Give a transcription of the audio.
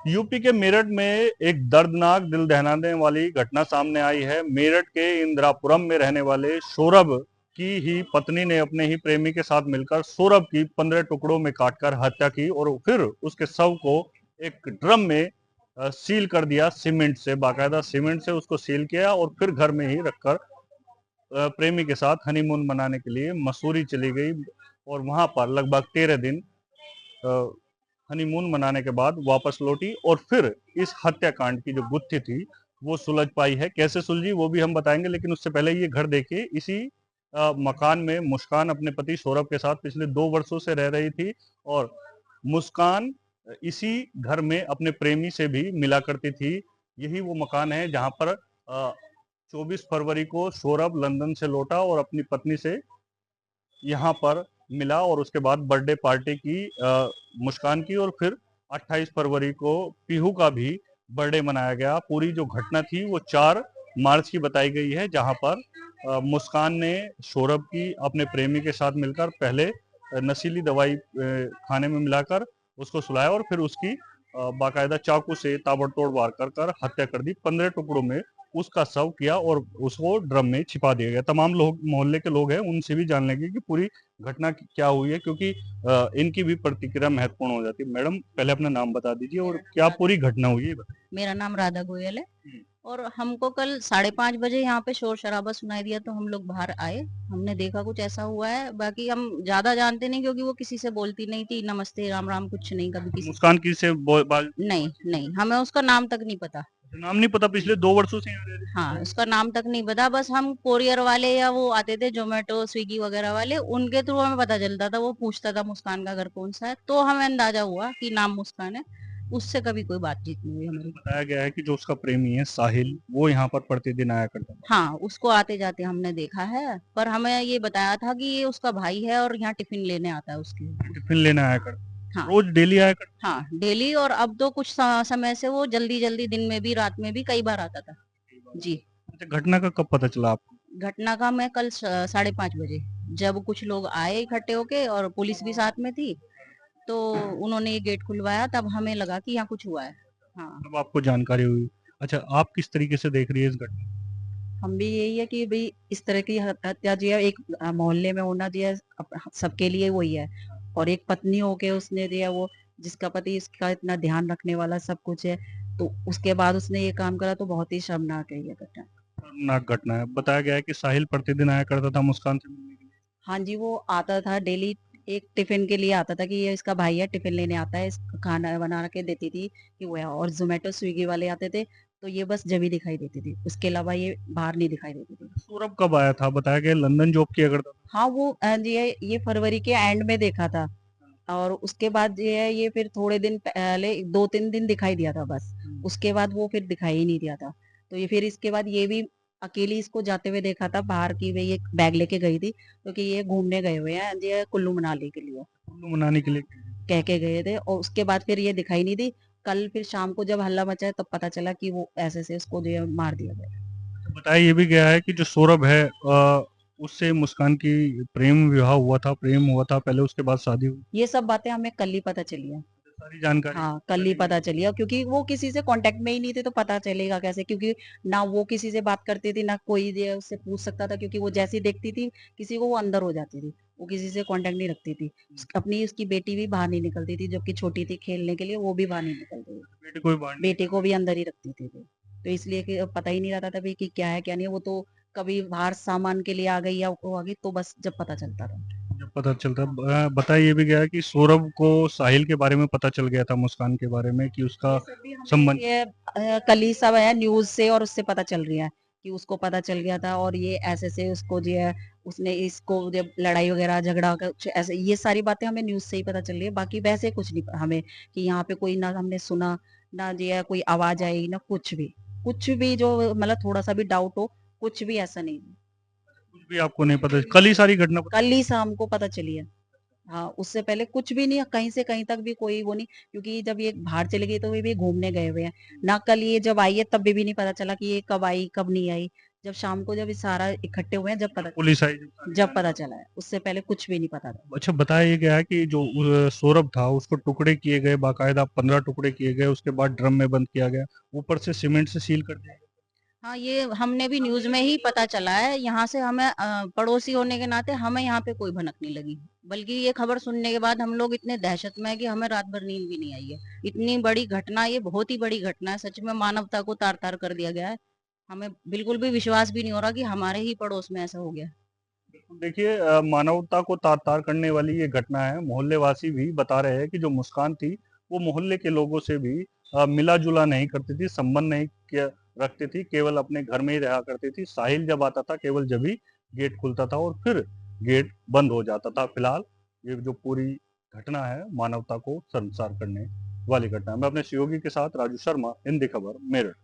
UP के मेरठ में एक दर्दनाक दिल दहलाने वाली घटना सामने आई है। मेरठ के इंदिरापुरम में रहने वाले सौरभ की ही पत्नी ने अपने ही प्रेमी के साथ मिलकर सौरभ की 15 टुकड़ों में काटकर हत्या की और फिर उसके शव को एक ड्रम में सील कर दिया। सीमेंट से, बाकायदा सीमेंट से उसको सील किया और फिर घर में ही रखकर प्रेमी के साथ हनीमून मनाने के लिए मसूरी चली गई और वहां पर लगभग 13 दिन हनीमून मनाने के बाद वापस लौटी और फिर इस हत्याकांड की जो गुत्थी थी वो सुलझ पाई है। कैसे सुलझी वो भी हम बताएंगे, लेकिन उससे पहले ये घर देखिए। इसी मकान में मुस्कान अपने पति सौरभ के साथ पिछले 2 वर्षों से रह रही थी और मुस्कान इसी घर में अपने प्रेमी से भी मिला करती थी। यही वो मकान है जहां पर 24 फरवरी को सौरभ लंदन से लौटा और अपनी पत्नी से यहाँ पर मिला और उसके बाद बर्थडे पार्टी की मुस्कान की और फिर 28 फरवरी को पीहू का भी बर्थडे मनाया गया। पूरी जो घटना थी वो 4 मार्च की बताई गई है, जहां पर मुस्कान ने सौरभ की अपने प्रेमी के साथ मिलकर पहले नशीली दवाई खाने में मिलाकर उसको सुलाया और फिर उसकी बाकायदा चाकू से ताबड़तोड़ वार कर हत्या कर दी। 15 टुकड़ों में उसका शव किया और उसको ड्रम में छिपा दिया गया। तमाम लोग, मोहल्ले के लोग हैं, उनसे भी जान लेंगे कि पूरी घटना क्या हुई है, क्योंकि इनकी भी प्रतिक्रिया महत्वपूर्ण हो जाती है। मैडम, पहले अपना नाम बता दीजिए और क्या पूरी घटना हुई है बताइए। मेरा नाम राधा गोयल है। हम्म। और हमको कल 5:30 बजे यहाँ पे शोर शराबा सुनाई दिया तो हम लोग बाहर आए। हमने देखा कुछ ऐसा हुआ है, बाकी हम ज्यादा जानते नहीं क्योंकि वो किसी से बोलती नहीं थी, नमस्ते राम राम कुछ नहीं, कभी किसी मुस्कान की से नहीं बातचीत नहीं, करती हमें उसका नाम तक नहीं पता। है? नाम नहीं पता, पिछले 2 वर्षों से यहाँ रह रही हाँ, उसका नाम तक नहीं पता। बस हम कोरियर वाले या वो आते थे जोमेटो स्विगी वगैरह वाले, उनके थ्रू हमें पता चलता था। वो पूछता था मुस्कान का घर कौन सा है, तो हमें अंदाजा हुआ कि नाम मुस्कान है। उससे कभी कोई बातचीत नहीं हुई है? हमारी। बताया गया है कि जो उसका प्रेमी है साहिल, वो यहाँ पर प्रतिदिन आया करता था। हाँ, उसको आते जाते हमने देखा है, पर हमें ये बताया था कि ये उसका भाई है और यहाँ टिफिन लेने आता है उसके। टिफिन लेने आया करता, हाँ। रोज डेली आया करता। हाँ, डेली। और अब तो कुछ समय से वो जल्दी जल्दी दिन में भी रात में भी कई बार आता था। जी। अच्छा, घटना का कब पता चला आपको? घटना का मैं कल 5:30 बजे, जब कुछ लोग आए इकट्ठे होके और पुलिस भी साथ में थी, तो उन्होंने ये गेट खुलवाया, तब हमें लगा कि यहाँ कुछ हुआ है। हाँ। तब आपको जानकारी हुई। अच्छा, आप किस तरीके से देख रही है इस घटना? हम भी यही है कि भाई इस तरह की हत्या जो है एक मोहल्ले में होना जो है सबके लिए वही है। और एक पत्नी होके उसने जो है वो, जिसका पति इसका इतना ध्यान रखने वाला सब कुछ है, तो उसके बाद उसने ये काम करा तो बहुत ही शर्मनाक है ये घटना। खतरनाक घटना है। बताया गया है कि साहिल प्रतिदिन आया करता था मुस्कान से मिलने के लिए। हाँ जी, वो आता था डेली। एक टिफिन के लिए आता था कि ये इसका भाई है, टिफिन लेने आता है, खाना बना के देती थी कि वो है। और जोमेटो स्विगी वाले आते थे तो ये बस जब ही दिखाई देती थी, उसके अलावा ये बाहर नहीं दिखाई देती थी। सौरभ कब आया था? बताया गया लंदन जॉब किया करता था। हाँ, वो ये फरवरी के एंड में देखा था। और उसके बाद ये है, ये फिर थोड़े दिन पहले 2-3 दिन दिखाई दिया था बस। उसके बाद वो फिर दिखाई ही नहीं दिया था। तो ये फिर इसके बाद ये भी अकेली इसको जाते हुए देखा था बाहर की, वे ये बैग लेके गई थी क्योंकि ये घूमने गए हुए हैं ये कुल्लू मनाली के लिए, कुल्लू मनाने के लिए। कह के गए थे। और उसके बाद फिर ये दिखाई नहीं दी। कल फिर शाम को जब हल्ला मचा तब पता चला कि वो ऐसे से उसको जो है मार दिया गया। बताया ये भी गया है कि जो सौरभ है उससे मुस्कान की प्रेम विवाह हुआ था, प्रेम हुआ था पहले, उसके बाद शादी हुई। ये सब बातें हमें कल ही पता चली है। सारी जानकारी हाँ, कल कल ही ही पता मिली। चली है क्योंकि वो किसी से कांटेक्ट में ही नहीं थे तो पता चलेगा कैसे, क्योंकि ना वो किसी से बात करती थी ना कोई उससे पूछ सकता था, क्योंकि वो जैसी देखती थी किसी को वो अंदर हो जाती थी। वो किसी से कांटेक्ट नहीं रखती थी। अपनी उसकी बेटी भी बाहर नहीं निकलती थी, जो कि छोटी थी खेलने के लिए, वो भी बाहर नहीं निकलती थी। बेटे कोई बात नहीं बेटे को निकलती। भी अंदर ही रखती थी वो। तो इसलिए कि पता ही नहीं रहता था भाई कि क्या है क्या नहीं है। वो तो कभी बाहर सामान के लिए आ गई या वो आ गई तो बस जब पता चलता था। जब पता चलता, बताया ये भी गया है कि सौरभ को साहिल के बारे में पता चल गया था, मुस्कान के बारे में, कि उसका ये सब भी हमें संबंध। ये कल ही सब है न्यूज से और उससे पता चल रही है कि उसको पता चल गया था। और ये ऐसे से उसको जो है उसने इसको जब लड़ाई वगैरह झगड़ा कुछ ऐसे, ये सारी बातें हमें न्यूज से ही पता चल रही है। बाकी वैसे कुछ नहीं हमें कि यहाँ पे कोई, ना हमने सुना, ना जो है कोई आवाज आई, ना कुछ भी जो मतलब थोड़ा सा भी डाउट हो, कुछ भी ऐसा नहीं। कुछ भी आपको नहीं पता, कल ही सारी घटना पता कल ही शाम को पता चली है। हाँ, उससे पहले कुछ भी नहीं, कहीं से कहीं तक भी कोई वो नहीं। क्योंकि जब ये बाहर चली गई तो ये भी घूमने गए हुए हैं। चली। ना कल ये जब आई है तब भी नहीं पता चला कि ये कब आई कब नहीं आई। जब शाम को जब ये सारा इकट्ठे हुए हैं पुलिस आई जब पता चला है, उससे पहले कुछ भी नहीं पता था। अच्छा, बताया ये गया है कि जो सौरभ था उसको टुकड़े किए गए, बाकायदा 15 टुकड़े किए गए, उसके बाद ड्रम में बंद किया गया, ऊपर से सीमेंट से सील कर दिया गया। हाँ, ये हमने भी न्यूज़ में ही पता चला है। यहाँ से हमें पड़ोसी होने के नाते हमें यहाँ पे कोई भनक नहीं लगी। बल्कि ये खबर सुनने के बाद हम लोग इतने दहशत में हैं कि हमें रात भर नींद भी नहीं आई है। इतनी बड़ी घटना, ये बहुत ही बड़ी घटना है। सच में मानवता को तार-तार कर दिया गया है। हमें बिल्कुल भी विश्वास भी नहीं हो रहा कि हमारे ही पड़ोस में ऐसा हो गया। बिल्कुल, देखिए मानवता को तार-तार करने वाली ये घटना है। मोहल्ले वासी भी बता रहे हैं कि जो मुस्कान थी, वो मोहल्ले के लोगों से भी मिला-जुला नहीं करती थी, संबंध नहीं किया रखती थी, केवल अपने घर में ही रहा करती थी। साहिल जब आता था, केवल जब ही गेट खुलता था और फिर गेट बंद हो जाता था। फिलहाल ये जो पूरी घटना है, मानवता को शर्मसार करने वाली घटना है। मैं अपने सहयोगी के साथ राजू शर्मा, हिंदी खबर, मेरठ।